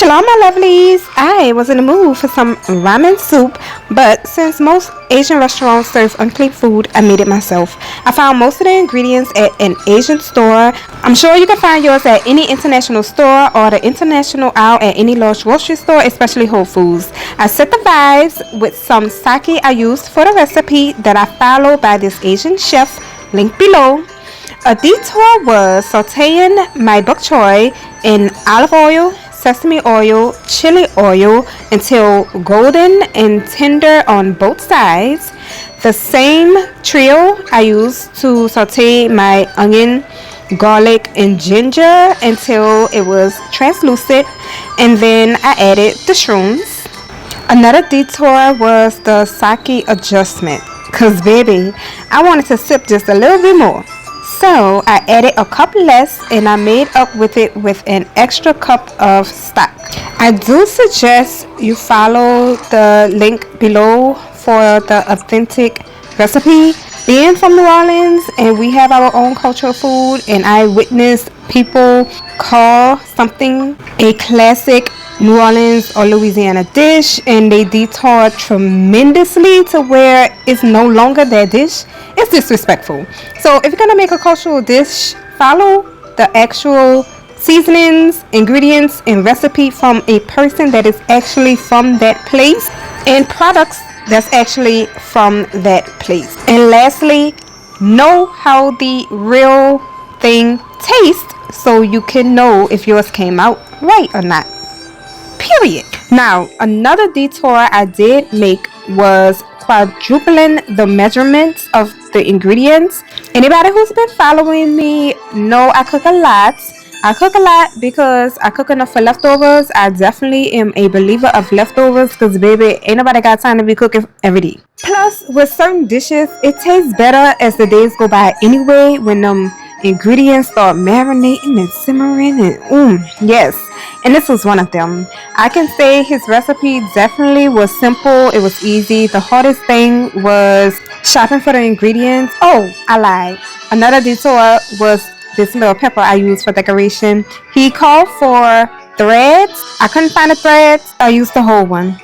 Shalom, my lovelies. I was in the mood for some ramen soup, but since most Asian restaurants serve unclean food, I made it myself. I found most of the ingredients at an Asian store. I'm sure you can find yours at any international store or the international aisle at any large grocery store, especially Whole Foods. I set the vibes with some sake I used for the recipe that I followed by this Asian chef, link below. A detour was sauteing my bok choy in olive oil, sesame oil, chili oil until golden and tender on both sides. The same trio I used to saute my onion, garlic, and ginger until it was translucent, and then I added the shrooms. Another detour was the sake adjustment, cause baby, I wanted to sip just a little bit more. So I added a cup less and I made up with it with an extra cup of stock. I do suggest you follow the link below for the authentic recipe. Being from New Orleans and we have our own cultural food, and I witnessed people call something a classic New Orleans or Louisiana dish, and they detoured tremendously to where it's no longer their dish. It's disrespectful. So if you're gonna make a cultural dish, follow the actual seasonings, ingredients, and recipe from a person that is actually from that place, and products that's actually from that place. And lastly, know how the real thing tastes so you can know if yours came out right or not. Period. Now, another detour I did make was quadrupling the measurements of the ingredients. Anybody who's been following me know I cook a lot. I cook a lot because I cook enough for leftovers. I definitely am a believer of leftovers because baby, ain't nobody got time to be cooking every day. Plus, with certain dishes, it tastes better as the days go by anyway when ingredients start marinating and simmering and yes. And this was one of them. I can say his recipe definitely was simple. It was easy. The hardest thing was shopping for the ingredients. Oh, I lied. Another detour was this little pepper I used for decoration. He called for threads. I couldn't find the threads. I used the whole one.